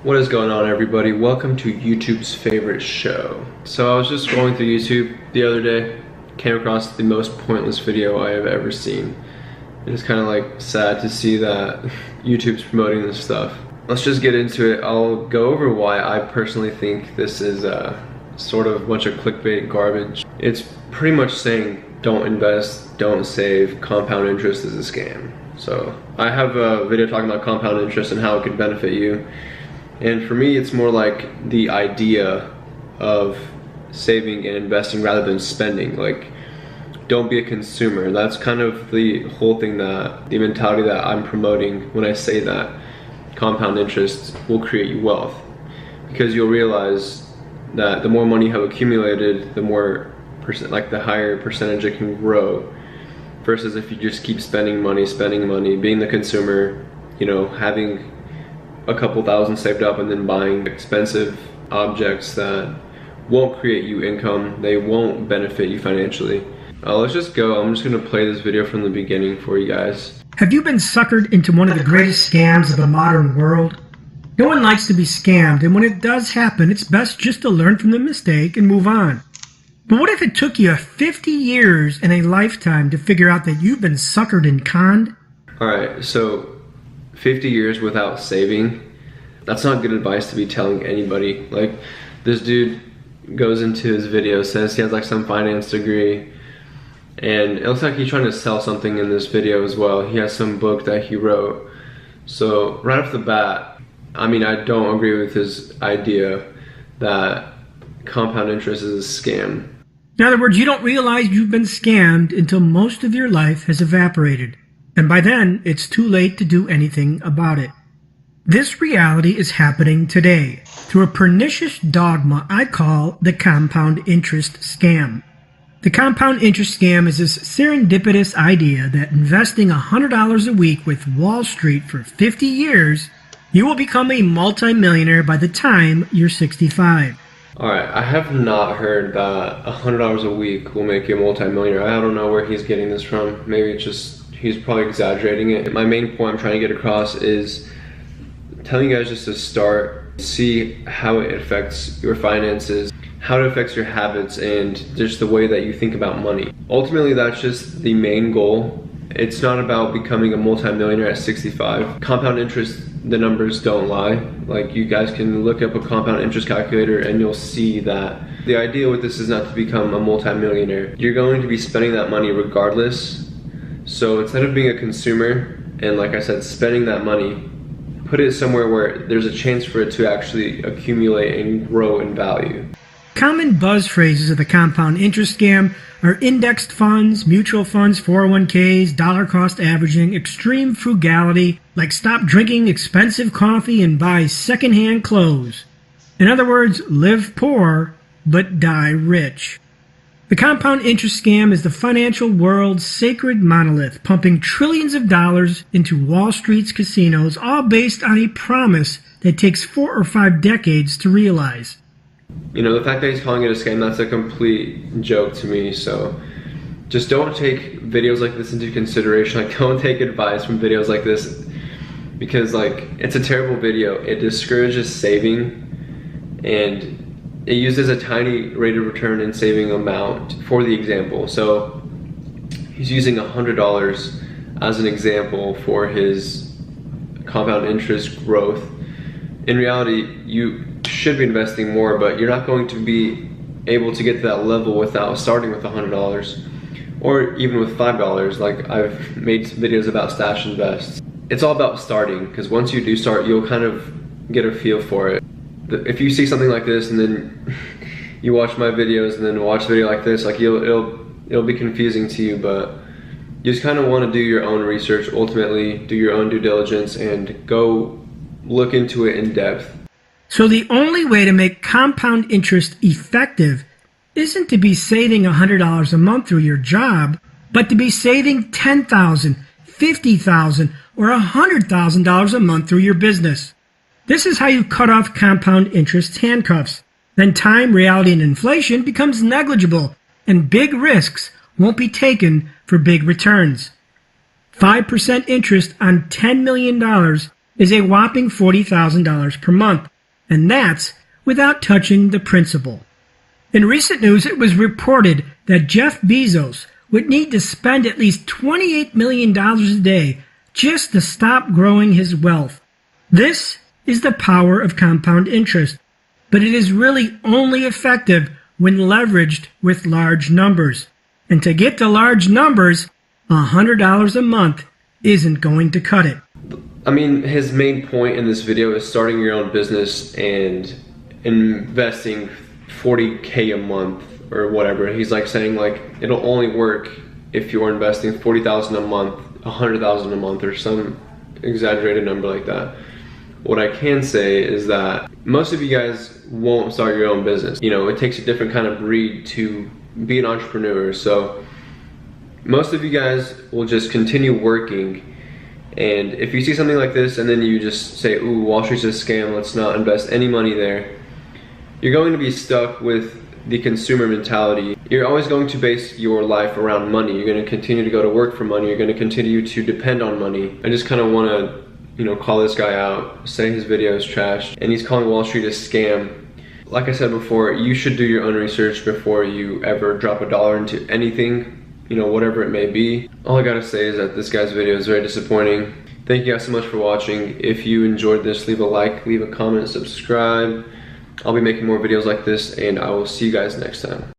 What is going on, everybody? Welcome to YouTube's favorite show. So I was just scrolling through YouTube the other day, came across the most pointless video I have ever seen. It's kind of like sad to see that YouTube's promoting this stuff. Let's just get into it. I'll go over why I personally think this is sort of a bunch of clickbait garbage. It's pretty much saying don't invest, don't save, compound interest is a scam. So I have a video talking about compound interest and how it could benefit you. And for me, it's more like the idea of saving and investing rather than spending. Like, don't be a consumer. That's kind of the whole thing, the mentality that I'm promoting when I say that compound interest will create you wealth. Because you'll realize that the more money you have accumulated, the more the higher percentage it can grow. Versus if you just keep spending money, being the consumer, you know, having a couple thousand saved up and then buying expensive objects that won't create you income, they won't benefit you financially. Let's just go. I'm just gonna play this video from the beginning for you guys. Have you been suckered into one of the greatest scams of the modern world? No one likes to be scammed, and when it does happen, it's best just to learn from the mistake and move on. But what if it took you 50 years and a lifetime to figure out that you've been suckered and conned? Alright, so 50 years without saving, that's not good advice to be telling anybody. Like, this dude goes into his video, says he has like some finance degree, and it looks like he's trying to sell something in this video as well. He has some book that he wrote. So right off the bat, I mean, I don't agree with his idea that compound interest is a scam. In other words, you don't realize you've been scammed until most of your life has evaporated. And by then, it's too late to do anything about it. This reality is happening today through a pernicious dogma I call the compound interest scam. The compound interest scam is this serendipitous idea that investing $100 a week with Wall Street for 50 years, you will become a multimillionaire by the time you're 65. Alright, I have not heard that $100 a week will make you a multimillionaire. I don't know where he's getting this from. Maybe it's just he's probably exaggerating it. My main point I'm trying to get across is telling you guys just to start, see how it affects your finances, how it affects your habits, and just the way that you think about money. Ultimately, that's just the main goal. It's not about becoming a multimillionaire at 65. Compound interest, the numbers don't lie. Like, you guys can look up a compound interest calculator and you'll see that the idea with this is not to become a multimillionaire. You're going to be spending that money regardless. So instead of being a consumer and, like I said, spending that money, put it somewhere where there's a chance for it to actually accumulate and grow in value. Common buzz phrases of the compound interest scam are indexed funds, mutual funds, 401ks, dollar cost averaging, extreme frugality, like stop drinking expensive coffee and buy secondhand clothes. In other words, live poor but die rich. The compound interest scam is the financial world's sacred monolith, pumping trillions of dollars into Wall Street's casinos, all based on a promise that takes 4 or 5 decades to realize. You know, the fact that he's calling it a scam, that's a complete joke to me. So just don't take videos like this into consideration. Like, don't take advice from videos like this, because like, it's a terrible video. It discourages saving, and it uses a tiny rate of return and saving amount for the example. So he's using $100 as an example for his compound interest growth. In reality, you should be investing more, but you're not going to be able to get to that level without starting with $100 or even with $5. Like, I've made videos about stash invest. It's all about starting, because once you do start, you'll kind of get a feel for it. If you see something like this and then you watch my videos and then watch a video like this, like, it'll be confusing to you, but you just kind of want to do your own research, ultimately do your own due diligence and go look into it in depth. So the only way to make compound interest effective isn't to be saving $100 a month through your job, but to be saving $10,000, $50,000, or $100,000 a month through your business. This is how you cut off compound interest handcuffs. Then time, reality, and inflation becomes negligible, and big risks won't be taken for big returns. 5% interest on $10 million is a whopping $40,000 per month, and that's without touching the principal. In recent news, it was reported that Jeff Bezos would need to spend at least $28 million a day just to stop growing his wealth. This is the power of compound interest, but it is really only effective when leveraged with large numbers. And to get to large numbers, $100 a month isn't going to cut it. I mean, his main point in this video is starting your own business and investing $40K a month or whatever. He's like saying like it'll only work if you're investing $40,000 a month, $100,000 a month, or some exaggerated number like that. What I can say is that most of you guys won't start your own business. You know, it takes a different kind of breed to be an entrepreneur. So most of you guys will just continue working, and if you see something like this and then you just say, ooh, Wall Street's a scam, let's not invest any money there, you're going to be stuck with the consumer mentality. You're always going to base your life around money. You're going to continue to go to work for money. You're going to continue to depend on money. I just kind of want to, you know, call this guy out, say his video is trash, and he's calling Wall Street a scam. Like I said before, you should do your own research before you ever drop a dollar into anything, you know, whatever it may be. All I gotta say is that this guy's video is very disappointing. Thank you guys so much for watching. If you enjoyed this, leave a like, leave a comment, subscribe. I'll be making more videos like this, and I will see you guys next time.